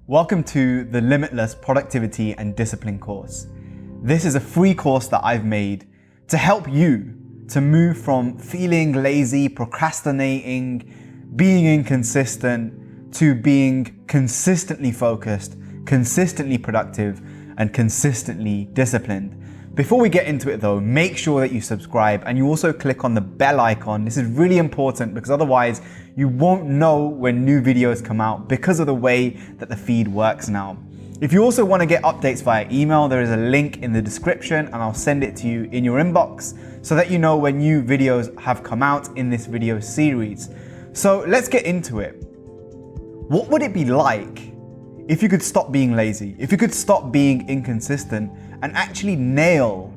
Welcome to the Limitless Productivity and Discipline course. This is a free course that I've made to help you to move from feeling lazy, procrastinating, being inconsistent, to being consistently focused, consistently productive, and consistently disciplined. Before we get into it though, make sure that you subscribe and you also click on the bell icon. This is really important because otherwise you won't know when new videos come out because of the way that the feed works now. If you also want to get updates via email, there is a link in the description and I'll send it to you in your inbox so that you know when new videos have come out in this video series. So let's get into it. What would it be like if you could stop being lazy, if you could stop being inconsistent and actually nail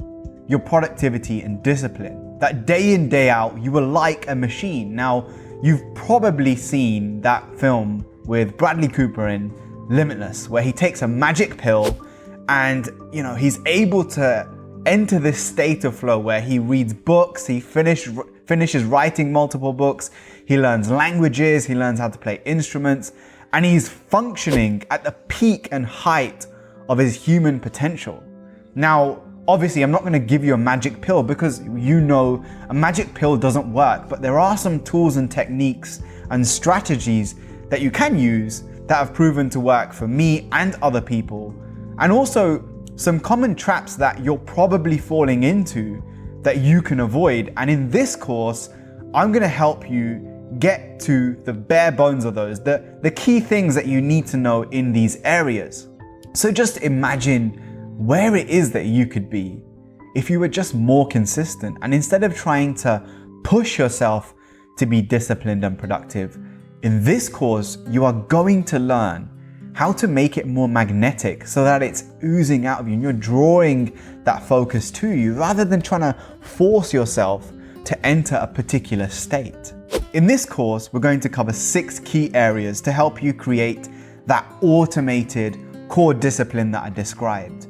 your productivity and discipline? That day in, day out, you were like a machine. Now, you've probably seen that film with Bradley Cooper in Limitless, where he takes a magic pill and, he's able to enter this state of flow where he reads books, he finishes writing multiple books, he learns languages, he learns how to play instruments, and he's functioning at the peak and height of his human potential. Now, obviously, I'm not going to give you a magic pill because a magic pill doesn't work, but there are some tools and techniques and strategies that you can use that have proven to work for me and other people, and also some common traps that you're probably falling into that you can avoid. And in this course, I'm going to help you get to the bare bones of those, the key things that you need to know in these areas. So just imagine where it is that you could be if you were just more consistent, and instead of trying to push yourself to be disciplined and productive, in this course, you are going to learn how to make it more magnetic so that it's oozing out of you and you're drawing that focus to you rather than trying to force yourself to enter a particular state. In this course, we're going to cover 6 key areas to help you create that automated core discipline that I described,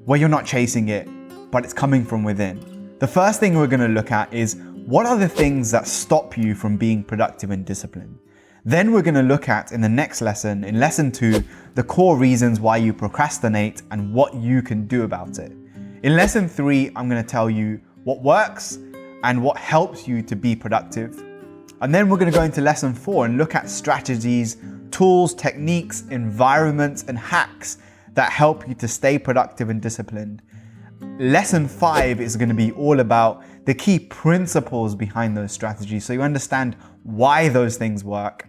where you're not chasing it, but it's coming from within. The first thing we're going to look at is what are the things that stop you from being productive and disciplined. Then we're going to look at, in the next lesson, in lesson 2, the core reasons why you procrastinate and what you can do about it. In lesson 3, I'm going to tell you what works and what helps you to be productive. And then we're going to go into lesson 4 and look at strategies, tools, techniques, environments, and hacks that help you to stay productive and disciplined. Lesson 5 is going to be all about the key principles behind those strategies so you understand why those things work.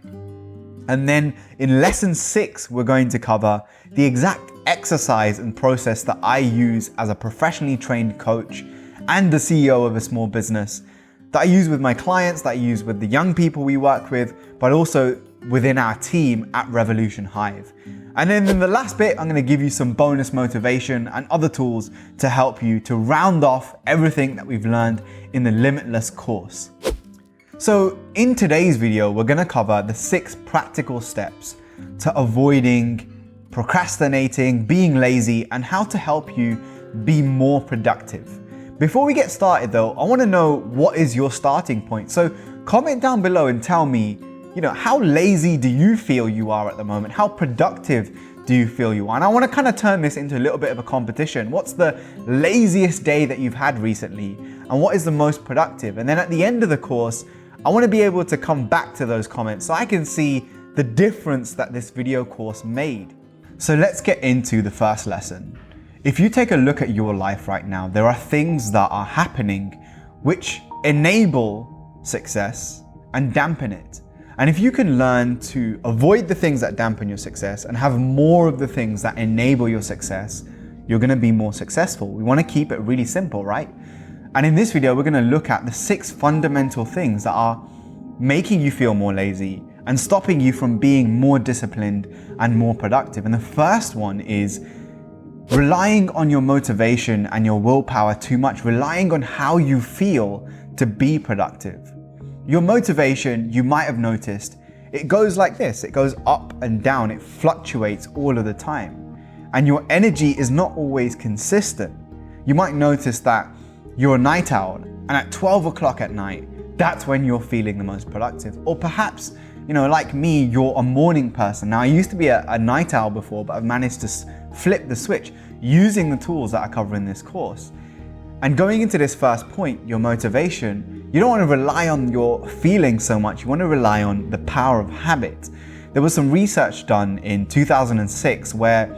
And then in lesson 6, we're going to cover the exact exercise and process that I use as a professionally trained coach and the CEO of a small business that I use with my clients, that I use with the young people we work with, but also within our team at Revolution Hive. And then in the last bit, I'm going to give you some bonus motivation and other tools to help you to round off everything that we've learned in the Limitless course. So in today's video, we're going to cover the 6 practical steps to avoiding procrastinating, being lazy, and how to help you be more productive. Before we get started though, I want to know, what is your starting point? So comment down below and tell me, how lazy do you feel you are at the moment? How productive do you feel you are? And I want to kind of turn this into a little bit of a competition. What's the laziest day that you've had recently? And what is the most productive? And then at the end of the course, I want to be able to come back to those comments so I can see the difference that this video course made. So let's get into the first lesson. If you take a look at your life right now, there are things that are happening which enable success and dampen it. And if you can learn to avoid the things that dampen your success and have more of the things that enable your success, you're going to be more successful. We want to keep it really simple, right? And in this video, we're going to look at the 6 fundamental things that are making you feel more lazy and stopping you from being more disciplined and more productive. And the first one is relying on your motivation and your willpower too much, relying on how you feel to be productive. Your motivation, you might have noticed, it goes like this. It goes up and down. It fluctuates all of the time. And your energy is not always consistent. You might notice that you're a night owl and at 12 o'clock at night, that's when you're feeling the most productive. Or perhaps like me, you're a morning person. Now, I used to be a night owl before, but I've managed to flip the switch using the tools that I cover in this course. And going into this first point, your motivation, you don't want to rely on your feelings so much. You want to rely on the power of habit. There was some research done in 2006 where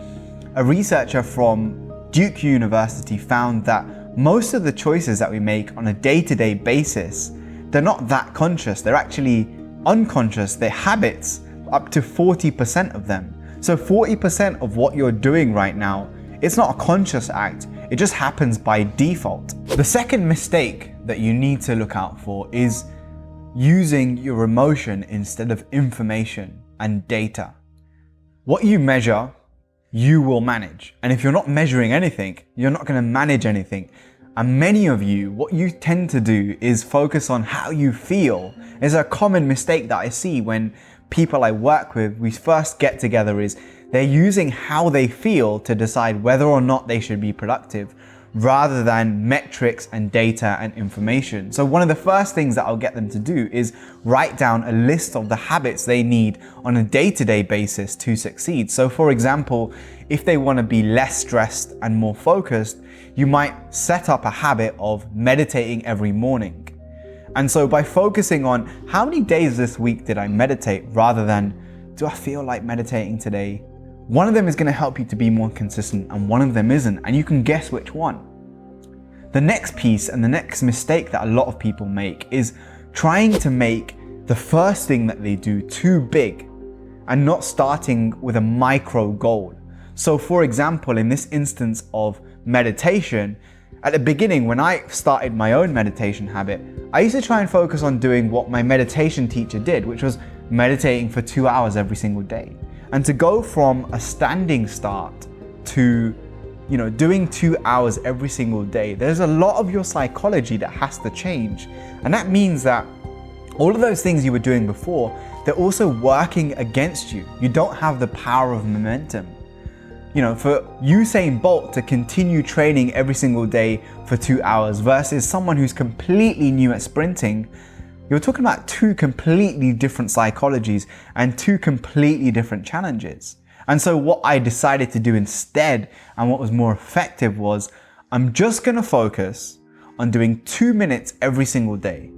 a researcher from Duke University found that most of the choices that we make on a day-to-day basis, they're not that conscious. They're actually unconscious. They're habits, up to 40% of them. So 40% of what you're doing right now, it's not a conscious act. It just happens by default. The second mistake that you need to look out for is using your emotion instead of information and data. What you measure, you will manage. And if you're not measuring anything, you're not going to manage anything. And many of you, what you tend to do is focus on how you feel. It's a common mistake that I see when people I work with, we first get together, is they're using how they feel to decide whether or not they should be productive, rather than metrics and data and information. So one of the first things that I'll get them to do is write down a list of the habits they need on a day-to-day basis to succeed. So for example, if they want to be less stressed and more focused, you might set up a habit of meditating every morning. And so by focusing on how many days this week did I meditate, rather than do I feel like meditating today, one of them is going to help you to be more consistent and one of them isn't, and you can guess which one. The next piece and the next mistake that a lot of people make is trying to make the first thing that they do too big and not starting with a micro goal. So for example, in this instance of meditation, at the beginning when I started my own meditation habit, I used to try and focus on doing what my meditation teacher did, which was meditating for 2 hours every single day. And to go from a standing start to, doing 2 hours every single day, there's a lot of your psychology that has to change. And that means that all of those things you were doing before, they're also working against you. You don't have the power of momentum. For Usain Bolt to continue training every single day for 2 hours versus someone who's completely new at sprinting, you're talking about two completely different psychologies and two completely different challenges. And so what I decided to do instead, and what was more effective, was I'm just going to focus on doing 2 minutes every single day.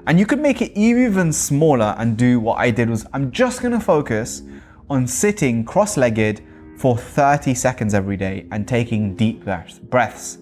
And you could make it even smaller and do what I did was I'm just going to focus on sitting cross-legged for 30 seconds every day and taking deep breaths.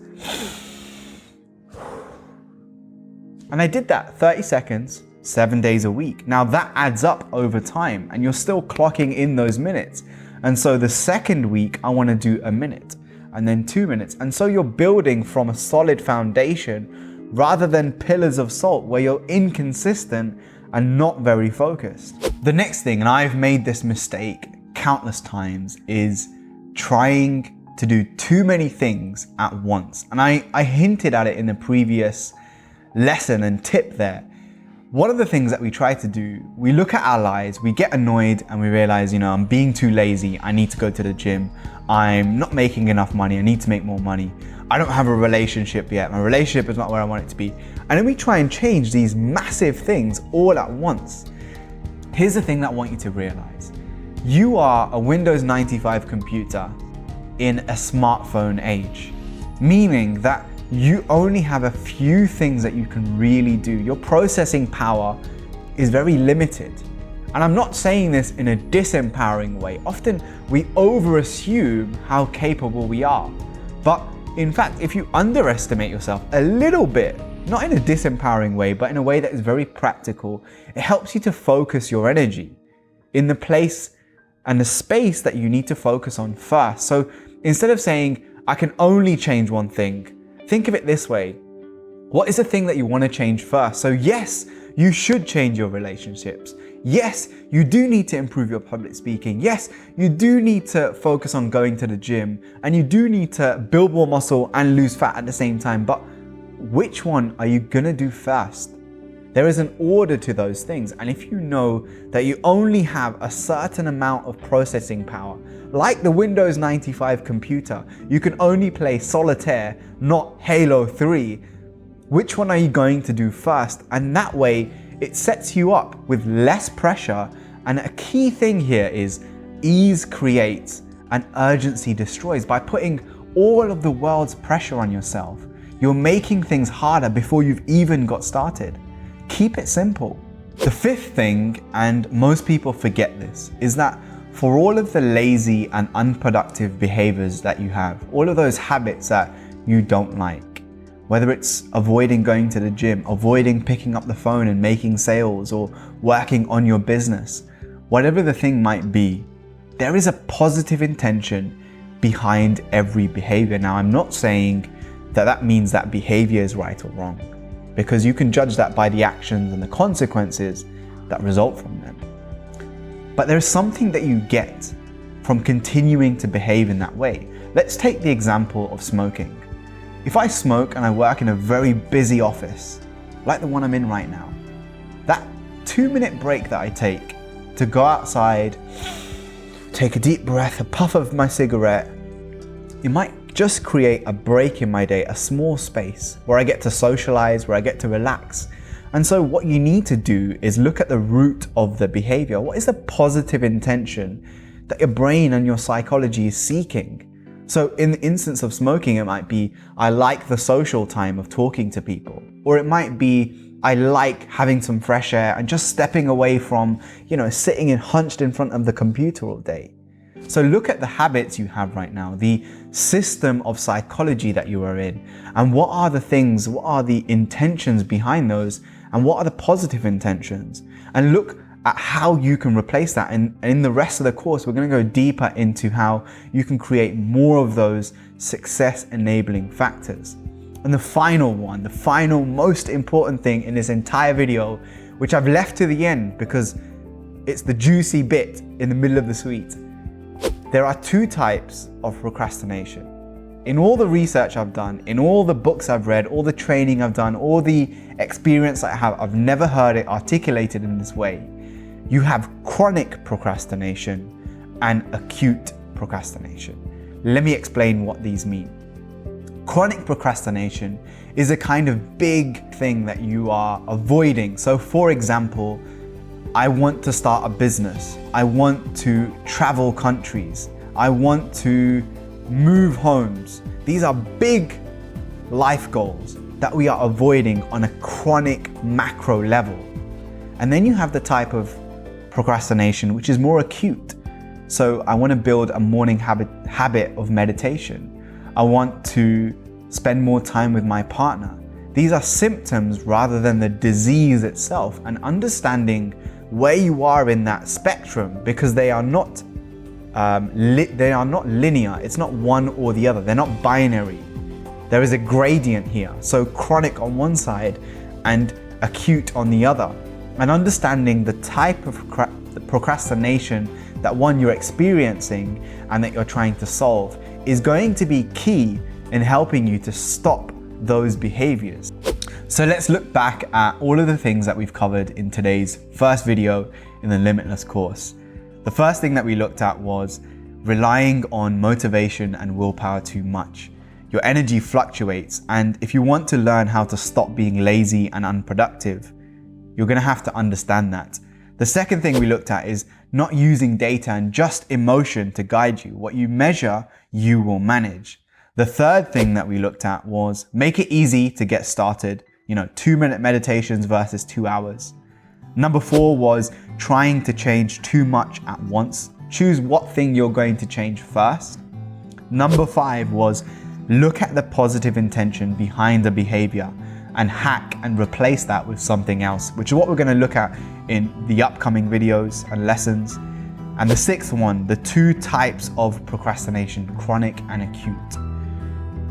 And I did that 30 seconds, 7 days a week. Now that adds up over time and you're still clocking in those minutes. And so the second week, I want to do a minute and then 2 minutes. And so you're building from a solid foundation rather than pillars of salt where you're inconsistent and not very focused. The next thing, and I've made this mistake countless times, is trying to do too many things at once. And I hinted at it in the previous lesson and tip there. One of the things that we try to do, we look at our lives, we get annoyed and we realize, I'm being too lazy. I need to go to the gym. I'm not making enough money. I need to make more money. I don't have a relationship yet. My relationship is not where I want it to be. And then we try and change these massive things all at once. Here's the thing that I want you to realize. You are a Windows 95 computer in a smartphone age, meaning that you only have a few things that you can really do. Your processing power is very limited. And I'm not saying this in a disempowering way. Often we overassume how capable we are. But in fact, if you underestimate yourself a little bit, not in a disempowering way, but in a way that is very practical, it helps you to focus your energy in the place and the space that you need to focus on first. So instead of saying, I can only change one thing, think of it this way. What is the thing that you want to change first? So yes, you should change your relationships. Yes, you do need to improve your public speaking. Yes, you do need to focus on going to the gym, and you do need to build more muscle and lose fat at the same time. But which one are you going to do first? There is an order to those things. And if you know that you only have a certain amount of processing power, like the Windows 95 computer, you can only play Solitaire, not Halo 3. Which one are you going to do first? And that way, it sets you up with less pressure And a key thing here is ease creates and urgency destroys. By putting all of the world's pressure on yourself, you're making things harder before you've even got started. Keep it simple. The fifth thing, and most people forget this, is that for all of the lazy and unproductive behaviors that you have, all of those habits that you don't like, whether it's avoiding going to the gym, avoiding picking up the phone and making sales, or working on your business, whatever the thing might be, there is a positive intention behind every behavior. Now, I'm not saying that that means that behavior is right or wrong, because you can judge that by the actions and the consequences that result from them. But there's something that you get from continuing to behave in that way. Let's take the example of smoking. If I smoke and I work in a very busy office, like the one I'm in right now, that 2-minute break that I take to go outside, take a deep breath, a puff of my cigarette, it might just create a break in my day, a small space where I get to socialize, where I get to relax. And so what you need to do is look at the root of the behavior. What is the positive intention that your brain and your psychology is seeking? So in the instance of smoking, it might be, I like the social time of talking to people. Or it might be, I like having some fresh air and just stepping away from, sitting and hunched in front of the computer all day. So look at the habits you have right now, the system of psychology that you are in, and what are the things, what are the intentions behind those, and what are the positive intentions? And look at how you can replace that. And in the rest of the course, we're going to go deeper into how you can create more of those success enabling factors. And the final one, the final most important thing in this entire video, which I've left to the end because it's the juicy bit in the middle of the sweet. There are 2 types of procrastination. In all the research I've done, in all the books I've read, all the training I've done, all the experience I have, I've never heard it articulated in this way. You have chronic procrastination and acute procrastination. Let me explain what these mean. Chronic procrastination is a kind of big thing that you are avoiding. So for example, I want to start a business. I want to travel countries. I want to move homes. These are big life goals that we are avoiding on a chronic macro level. And then you have the type of procrastination which is more acute. So I want to build a morning habit of meditation. I want to spend more time with my partner. These are symptoms rather than the disease itself, and understanding where you are in that spectrum, because they are not linear. It's not one or the other. They're not binary. There is a gradient here. So chronic on one side and acute on the other. And understanding the type of procrastination that you're experiencing and that you're trying to solve is going to be key in helping you to stop those behaviors. So let's look back at all of the things that we've covered in today's first video in the Limitless course. The first thing that we looked at was relying on motivation and willpower too much. Your energy fluctuates, and if you want to learn how to stop being lazy and unproductive, you're going to have to understand that. The second thing we looked at is not using data and just emotion to guide you. What you measure, you will manage. The third thing that we looked at was make it easy to get started. 2-minute meditations versus 2 hours. Number 4 was trying to change too much at once. Choose what thing you're going to change first. Number 5 was look at the positive intention behind the behavior and hack and replace that with something else, which is what we're going to look at in the upcoming videos and lessons. And the 6th one, the 2 types of procrastination, chronic and acute.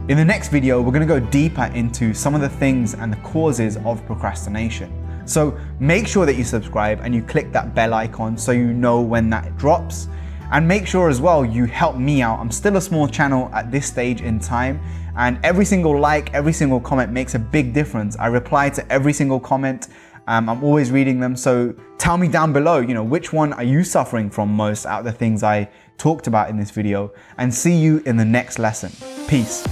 In the next video, we're going to go deeper into some of the things and the causes of procrastination. So make sure that you subscribe and you click that bell icon so you know when that drops. And make sure as well you help me out. I'm still a small channel at this stage in time, and every single like, every single comment makes a big difference. I reply to every single comment. I'm always reading them. So tell me down below, which one are you suffering from most out of the things I talked about in this video, and see you in the next lesson. Peace.